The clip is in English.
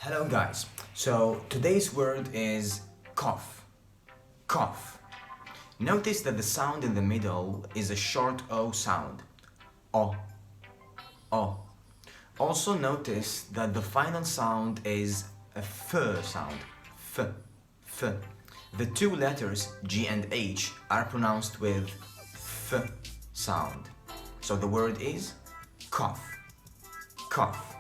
Hello guys, so today's word is cough. Cough. Notice that the sound in the middle is a short O sound. O. O. Also notice that the final sound is a F sound. F. F. The two letters G and H are pronounced with F sound. So the word is cough. Cough.